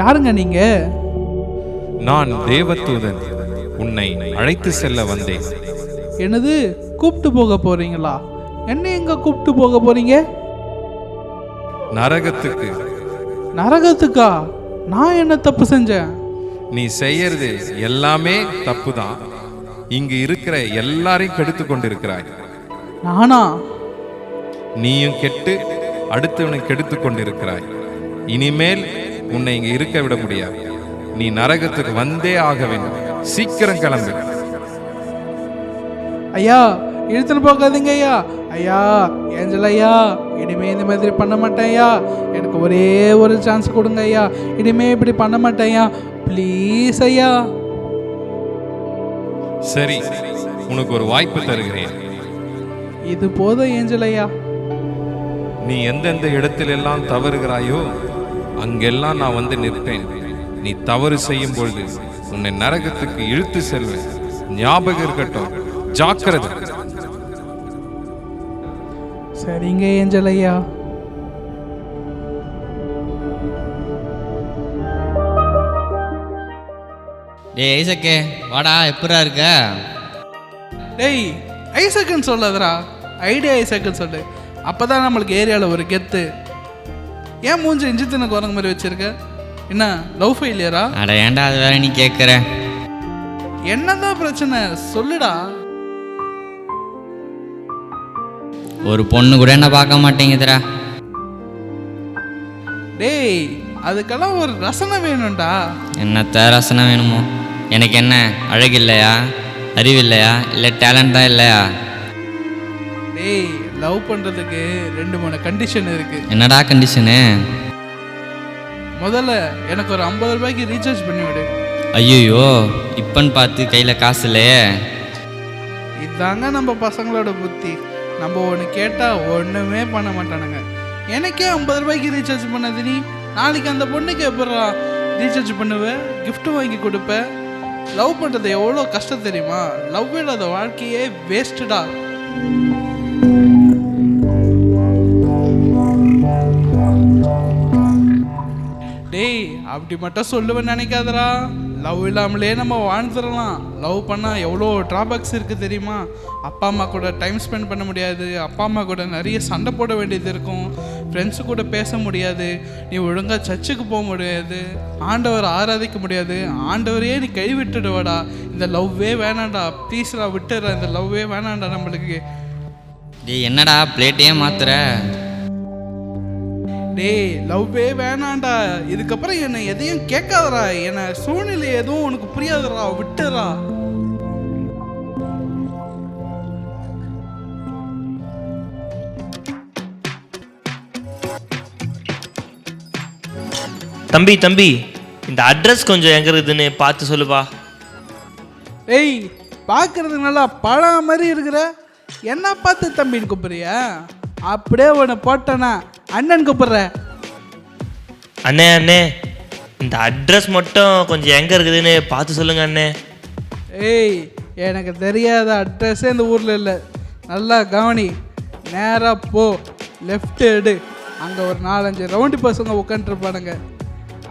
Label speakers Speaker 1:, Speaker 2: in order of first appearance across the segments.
Speaker 1: யாருங்க நீங்க?
Speaker 2: நான் தேவதூதன், உன்னை அழைத்து செல்ல வந்தேன்.
Speaker 1: என்னது, கூப்பிட்டு போக போறீங்களா? என்ன எங்க கூப்பிட்டு போக போறீங்க?
Speaker 2: நரகத்துக்கு.
Speaker 1: நரகத்துக்கா? நான் என்ன தப்பு செஞ்சேன்?
Speaker 2: நீ செய்யறது எல்லாமே தப்புதான். இங்கு இருக்கிற எல்லாரையும் கெடுத்து கொண்டிருக்கிறாய்.
Speaker 1: நானா?
Speaker 2: நீயும் கெட்டு அடுத்தவனை கெடுத்து கொண்டிருக்கிறாய். இனிமேல் உன்னை இங்க இருக்க விட முடியாது. நீ நரகத்துக்கு வந்தே ஆக வேண்டும். சீக்கிரம் கிளம்பு.
Speaker 1: ஐயா, இழுத்துட்டு போகாதீங்க ஐயா. ஐயா, ஏஞ்சல் ஐயா, இனிமே இந்த மாதிரி பண்ண மாட்டேன் ஐயா. எனக்கு ஒரே ஒரு சான்ஸ் கொடுங்க ஐயா. இனிமே இப்படி பண்ண மாட்டேன் ஐயா. ப்ளீஸ் ஐயா.
Speaker 2: சரி, உனக்கு ஒரு வாய்ப்பு தருகிறேன்.
Speaker 1: இது போதும் ஏஞ்சல் ஐயா.
Speaker 2: நீ எந்தெந்த இடத்தில் எல்லாம் தவறுகிறாயோ அங்கெல்லாம் நான் வந்து நிற்பேன். நீ தவறு செய்யும் பொழுது உன்னை நரகத்துக்கு இழுத்து செல்வேன். ஞாபகம் இருக்கட்டும், ஜாக்கிரதை.
Speaker 1: சரிங்க ஏஞ்சல் ஐயா.
Speaker 3: டேய் ஐசக்கே, வாடா, எப்படா இருக்க?
Speaker 1: டேய், ஐசக்குன்னு சொல்லாதடா, ஐடியா ஐசக்குன்னு சொல்லு. அப்போதான் நம்மளுக்கு ஏரியாவில் ஒரு கெத்து. ஏன் மூஞ்சி இஞ்சி தின்ன குரங்கு மாதிரி வச்சிருக்க? என்ன லவ் ஃபெயிலியரா?
Speaker 3: அட ஏன்டா அது வேற நீ கேட்குற?
Speaker 1: என்னதான் பிரச்சனை சொல்லுடா.
Speaker 3: ஒரு பொண்ணு கூட என்ன பார்க்க மாட்டேங்குதுடா.
Speaker 1: டேய், அதுக்கெல்லாம் ஒரு ரசனை வேணும்டா.
Speaker 3: என்னத்த ரசனை வேணுமோ? எனக்கு என்ன அழகு இல்லையா, அறிவு இல்லையா, இல்லை டேலண்ட் தான் இல்லையா?
Speaker 1: டேய், லவ் பண்ணுறதுக்கு 2-3 கண்டிஷன் இருக்கு.
Speaker 3: என்னடா கண்டிஷனு?
Speaker 1: முதல்ல எனக்கு ஒரு 50 ரூபாய்க்கு ரீசார்ஜ் பண்ணி விடு.
Speaker 3: ஐயோ, இப்பன்னு பார்த்து கையில் காசு இல்லையே.
Speaker 1: இதாங்க நம்ம பசங்களோட புத்தி. நம்ம ஒன்று கேட்டால் ஒன்றுமே பண்ண மாட்டானுங்க. எனக்கே 50 ரூபாய்க்கு ரீசார்ஜ் பண்ணது நீ, நாளைக்கு அந்த பொண்ணுக்கு எப்படா ரீசார்ஜ் பண்ணுவேன், கிஃப்ட் வாங்கி கொடுப்பேன்? லவ் பண்ணுறது எவ்வளோ கஷ்டம் தெரியுமா? லவ் இல்லாத வாழ்க்கையே வேஸ்ட்டுடா. டேய், அப்படி மட்டும் சொல்லுவேன்னு நினைக்காதடா. லவ் இல்லாமலே நம்ம வாழ்ந்துடலாம். லவ் பண்ணால் எவ்வளோ ட்ராபேக்ஸ் இருக்குது தெரியுமா? அப்பா அம்மா கூட டைம் ஸ்பெண்ட் பண்ண முடியாது. அப்பா அம்மா கூட நிறைய சண்டை போட வேண்டியது இருக்கும். ஃப்ரெண்ட்ஸு கூட பேச முடியாது. நீ ஒழுங்காக சர்ச்சுக்கு போக முடியாது. ஆண்டவரை ஆராதிக்க முடியாது. ஆண்டவரையே நீ கை விட்டுடுவாடா. இந்த லவ்வே வேணாண்டா, ப்ளீஸ்டா விட்டுடுற. இந்த லவ்வே வேணாண்டா நம்மளுக்கு.
Speaker 3: டேய், என்னடா பிளேட்டையே மாத்துற?
Speaker 1: டேய், லவ்வே வேணாண்டா. இதுக்கப்புறம் என்னை எதையும் கேட்காதடா. என்ன சூழ்நிலை எதுவும் உனக்கு புரியாதடா, விட்டுறா.
Speaker 4: தம்பி, இந்த அட்ரஸ் கொஞ்சம் எங்க இருக்குதுன்னு பார்த்து சொல்லுப்பா.
Speaker 1: டேய், பார்க்கறது நல்லா பழம் மாதிரி இருக்கிற. என்ன பார்த்து தம்பின்னு கூப்பிடுறியா? அப்படியே உன்னை போட்டேனா அண்ணன் கூப்பிடுற.
Speaker 4: அண்ணே, இந்த அட்ரஸ் மட்டும் கொஞ்சம் எங்கே இருக்குதுன்னு பார்த்து சொல்லுங்க அண்ணே.
Speaker 1: ஏய், எனக்கு தெரியாத அட்ரஸே இந்த ஊரில் இல்லை. நல்லா கவனி. நேராக போ, லெஃப்ட் எடு. அங்கே ஒரு 4-5 ரவுண்டு பசங்க உட்காந்துருப்பானுங்க.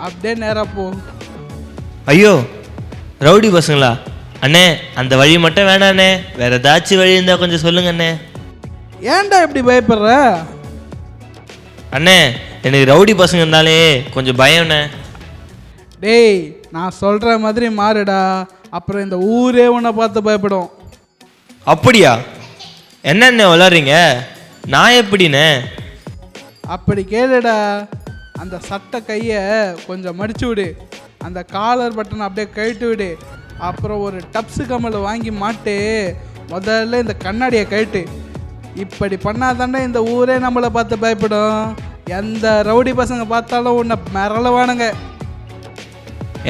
Speaker 1: அப்படியே நேராக போ.
Speaker 4: ஐயோ, ரவுடி பசங்களா? அண்ணே, அந்த வழி மட்டும் வேணாண்ணே, வேற ஏதாச்சும் வழி இருந்தால் கொஞ்சம் சொல்லுங்க அண்ணே.
Speaker 1: ஏன்டா இப்படி பயப்படுற?
Speaker 4: அண்ணே, எனக்கு ரவுடி பசங்க இருந்தாலே கொஞ்சம் பயம்ண்ணே.
Speaker 1: டேய், நான் சொல்கிற மாதிரி மாறுடா. அப்புறம் இந்த ஊரே உன்னை பார்த்து பயப்படும்.
Speaker 4: அப்படியா? என்னண்ணே விளாட்றீங்க? நான் எப்படிண்ணே?
Speaker 1: அப்படி கேளுடா. அந்த சட்டை கையை கொஞ்சம் மடிச்சு விடு. அந்த காலர் பட்டனை அப்படியே கழட்டி விடு. அப்புறம் ஒரு டப்ஸு கம்மல் வாங்கி மாட்டு. முதல்ல இந்த கண்ணாடியை கழட்டு. இப்படி பண்ணாதாண்டா இந்த ஊரே நம்மளை பார்த்து பயப்படும். எந்த ரவுடி பசங்க பார்த்தாலும் உன்னை மிரளவானுங்க.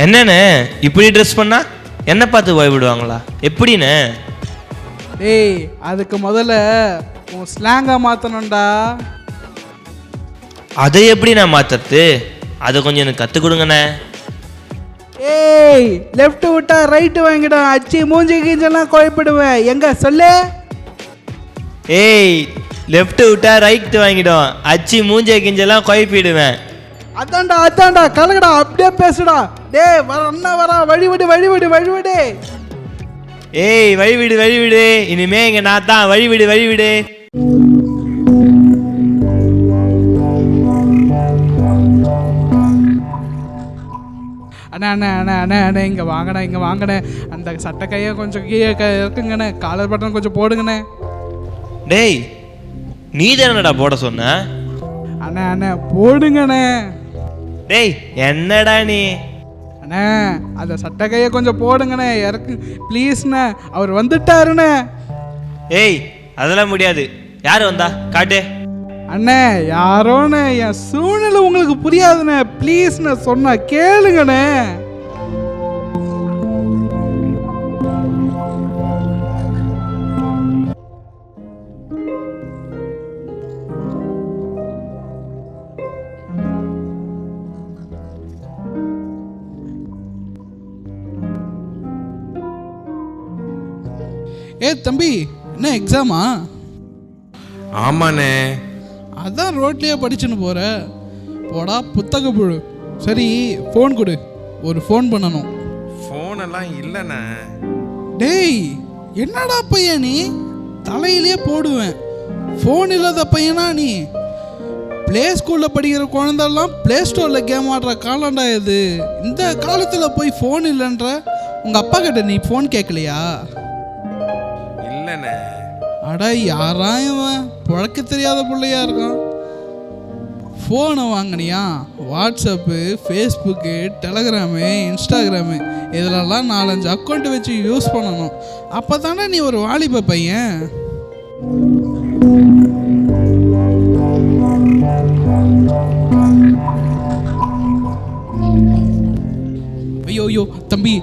Speaker 4: என்னண்ணே இப்படி ட்ரெஸ் பண்ணா என்ன பார்த்து பயப்படுவாங்களா? எப்படிண்ணே?
Speaker 1: டேய், அதுக்கு முதல்ல உன் ஸ்லாங்காக மாற்றணும்டா.
Speaker 4: அதை எப்படி நான் மாற்றுறது? அதை கொஞ்சம் எனக்கு கற்றுக் கொடுங்கண்ணே.
Speaker 1: ஏய், லெஃப்ட் விட்டா ரைட்டு வாங்கிடும். அச்சி மூஞ்சி கீஞ்செல்லாம் குழப்பிடுவேன். எங்க சொல்லு?
Speaker 4: ஏய், லெஃப்ட் விட்டா ரைட்டு வாங்கிடும். அச்சு மூஞ்சை கிஞ்செல்லாம் குழப்பிடுவேன்.
Speaker 1: அதான்டா கலகடா, அப்படியே பேசுடா. டேய் வர அண்ணா வரா, வழிவிடு.
Speaker 4: ஏய் வழிவிடு, இனிமே இங்க நான் தான். வழிவிடு.
Speaker 1: அண்ணே இங்கே வாங்கண்ணே. அந்த சட்டை கையை கொஞ்சம் கீழே இருக்குங்கண்ணே. காலர் பட்டன் கொஞ்சம் போடுங்கண்ணே.
Speaker 4: டேய் நீ தானடா போட சொன்ன?
Speaker 1: அண்ணே போடுங்கண்ணே.
Speaker 4: டேய் என்னடா நீ?
Speaker 1: அண்ணே அந்த சட்டை கையை கொஞ்சம் போடுங்கண்ணே, இறக்கு ப்ளீஸ்ண்ணே. அவர் வந்துட்டாருண்ணே.
Speaker 4: ஏய் அதெல்லாம் முடியாது. யார் வந்தா காட்டு.
Speaker 1: அண்ணே யாரோண்ணே, என் சூழ்நிலை உங்களுக்கு புரியாதுண்ணே. ப்ளீஸ்ண்ணே சொன்னா கேளுங்கண்ணே. தம்பி என்ன எக்ஸாமா?
Speaker 2: ஆமாண்ணே.
Speaker 1: அதான் ரோட்லேயே படிச்சுன்னு போகிற. போடா புத்தக புழு. சரி ஃபோன் கொடு, ஒரு ஃபோன் பண்ணணும்.
Speaker 2: ஃபோனெல்லாம் இல்லைண்ணே.
Speaker 1: டேய் என்னடா பையன் நீ? தலையிலே போடுவேன். ஃபோன் இல்லாத பையனா நீ? ப்ளே ஸ்கூலில் படிக்கிற குழந்தெல்லாம் ப்ளே ஸ்டோரில் கேம் ஆடுற காலண்டா இது. இந்த காலத்தில் போய் ஃபோன் இல்லைன்ற. உங்கள் அப்பா கிட்ட நீ ஃபோன் கேட்கலையா?
Speaker 2: இல்லைண்ணே.
Speaker 1: அட யாரா இவன், புழக்க தெரியாத பிள்ளையா இருக்கான். ஃபோனை வாங்கினியா? வாட்ஸ்அப்பு, ஃபேஸ்புக்கு, டெலகிராமு, இன்ஸ்டாகிராமு இதிலெல்லாம் 4-5 அக்கௌண்ட் வச்சு யூஸ் பண்ணணும். அப்போ தானே நீ ஒரு வாலிப பையன். ஐயோ தம்பி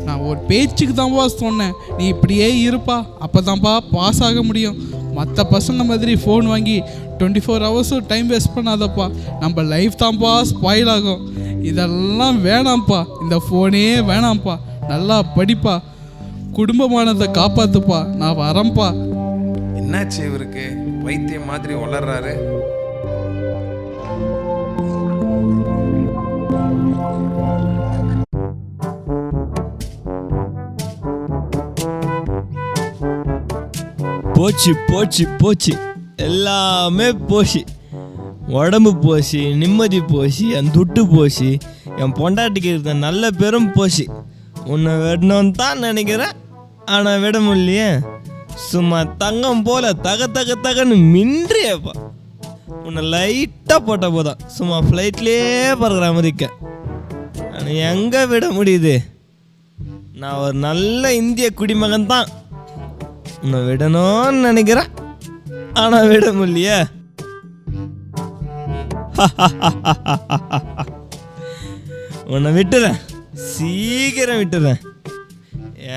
Speaker 1: நான் ஒரு பேச்சுக்கு தான்ப்பா சொன்னேன். நீ இப்படியே இருப்பா, அப்போ தான்ப்பா பாஸ் ஆக முடியும். மற்ற பசங்க மாதிரி ஃபோன் வாங்கி 24 ஹவர்ஸும் டைம் வேஸ்ட் பண்ணாதப்பா. நம்ம லைஃப் தான்ப்பா ஸ்பாயில் ஆகும். இதெல்லாம் வேணாம்ப்பா, இந்த ஃபோனே வேணாம்ப்பா. நல்லா படிப்பா, குடும்பமானதை காப்பாற்றுப்பா. நான் வரேன்ப்பா.
Speaker 2: என்னாச்சு இவருக்கு? வைத்தியம் மாதிரி வளர்றாரு.
Speaker 5: போச்சு எல்லாமே போச்சு. உடம்பு போச்சு, நிம்மதி போச்சு, என் துட்டு போச்சு, என் பொண்டாட்டிக்கு இருந்த நல்ல பேரும் போச்சு. உன்னை விடணும்னு தான் நினைக்கிறேன், ஆனால் விட முடியலையே. சும்மா தங்கம் போல தகன்னு மின்றியப்பா. உன்னை லைட்டாக போட்ட போதான் சும்மா ஃப்ளைட்லேயே பறக்கிற மாதிரிக்க. ஆனால் எங்கே விட முடியுது? நான் ஒரு நல்ல இந்திய குடிமகன் தான். உன்னை விடணும்னு நினைக்கிறேன், ஆனா விட முடியலையே. உன்னை விட்டுறேன், சீக்கிரம் விட்டுறேன்.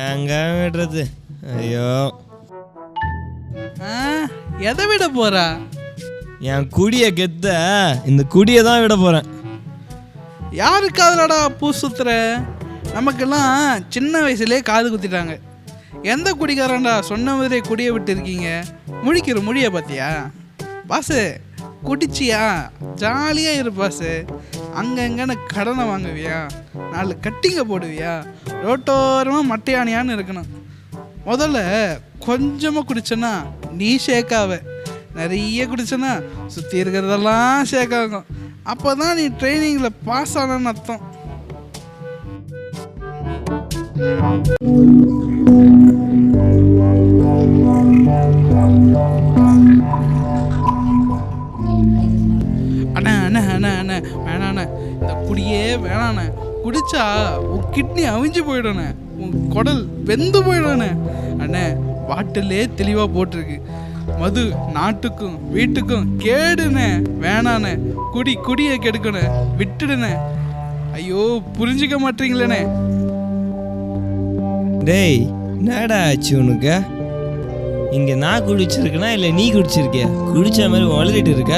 Speaker 5: எங்க விடுறது? ஐயோ,
Speaker 1: எதை விட போறா?
Speaker 5: என் குடிய கெத்த, இந்த குடியை தான் விட போறேன்.
Speaker 1: யாருக்கு அதுலடா பூ சுத்துற? நமக்கெல்லாம் சின்ன வயசுலேயே காது குத்திட்டாங்க. எந்த குடிக்காரன்டா சொன்ன மாதிரி குடியை விட்டு இருக்கீங்க? முழிக்கிற மொழியை பார்த்தியா? பாசு குடிச்சியா ஜாலியாக இரு பாசு. அங்கங்கன்னு கடனை வாங்குவியா? 4 கட்டிங்க போடுவியா? ரோட்டோரமாக மட்டையானியான்னு இருக்கணும். முதல்ல கொஞ்சமாக குடிச்சேன்னா நீ ஷேக்காவ. நிறைய குடிச்சேன்னா சுற்றி இருக்கிறதெல்லாம் ஷேக் ஆகும். அப்போ தான் நீ ட்ரைனிங்கில் பாஸ் ஆனன்னு அர்த்தம். அண்ணா வேணாண்ணே, இந்த குடியே வேணாண்ணே. குடிச்சா உன் கிட்னி அவிஞ்சு போயிடணே, உன் குடல் வெந்து போயிடணே. அண்ணே பாட்டிலே தெளிவாக போட்டிருக்கு, மது நாட்டுக்கும் வீட்டுக்கும் கேடுண்ணே. வேணாண்ணே, குடியை கெடுக்கணே, விட்டுடுண்ணே. ஐயோ புரிஞ்சிக்க மாட்டீங்களேண்ணே.
Speaker 5: டேய் என்னடா ஆச்சு உனக்கு? இங்கே நான் குடிச்சிருக்கேனா இல்லை நீ குடிச்சிருக்கிய? குடிச்ச மாதிரி வளரிட்டு இருக்க.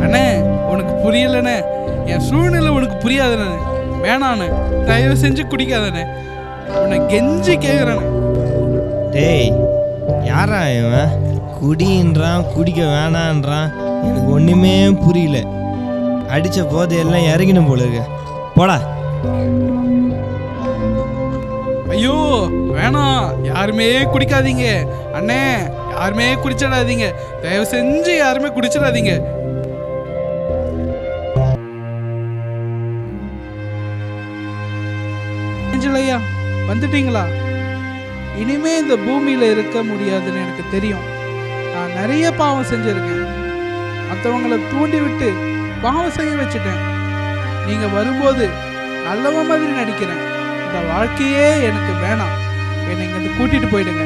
Speaker 1: அண்ணே உனக்கு புரியலண்ணே, என் சூழ்நிலை உனக்கு புரியாதுண்ணே. வேணாண்ணே, தயவு செஞ்சு குடிக்காதண்ணே, உன்னை கெஞ்சி கேட்குறேண்ணே.
Speaker 5: டேய் யாரா இவன்? குடின்றான், குடிக்க வேணான்றான். எனக்கு ஒன்றுமே புரியல. அடித்த போதையெல்லாம் இறங்கிடும் போல இருக்க. போடா.
Speaker 1: ஐயோ வேணாம், யாருமே குடிக்காதீங்க அண்ணே, யாருமே குடிச்சிடாதீங்க, தயவு செஞ்சு யாருமே குடிச்சிடாதீங்க. ஐயா வந்துட்டீங்களா? இனிமே இந்த பூமியில இருக்க முடியாதுன்னு எனக்கு தெரியும். நான் நிறைய பாவம் செஞ்சிருக்கேன், மற்றவங்களை தூண்டி விட்டு பாவம் செய்ய வச்சுட்டேன். நீங்க வரும்போது நல்லவ மாதிரி நடிக்கிறேன். இந்த வாழ்க்கையே எனக்கு வேணாம், என்னை இங்க கூட்டிட்டு போயிடுங்க.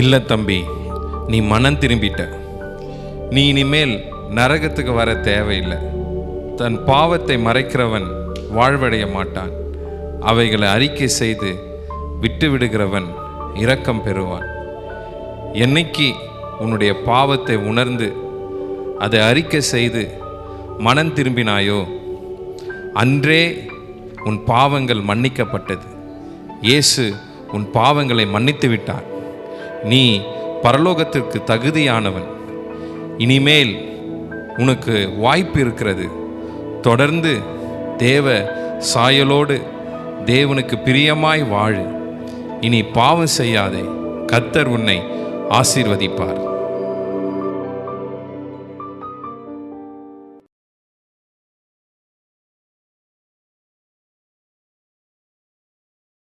Speaker 2: இல்லை தம்பி, நீ மனம் திரும்பிட்ட. நீ இனிமேல் நரகத்துக்கு வர தேவையில்லை. தன் பாவத்தை மறைக்கிறவன் வாழ்வடைய மாட்டான். அவைகளை அறிக்கை செய்து விட்டு விடுகிறவன் இரக்கம் பெறுவான். என்னைக்கு உன்னுடைய பாவத்தை உணர்ந்து அதை அறிக்கை செய்து மனம் திரும்பினாயோ அன்றே உன் பாவங்கள் மன்னிக்கப்பட்டது. இயேசு உன் பாவங்களை மன்னித்து விட்டார். நீ பரலோகத்திற்கு தகுதியானவன். இனிமேல் உனக்கு வாய்ப்பு இருக்கிறது. தொடர்ந்து தேவ சாயலோடு தேவனுக்கு பிரியமாய் வாழு. இனி பாவம் செய்யாதே. கர்த்தர் உன்னை ஆசீர்வதிப்பார்.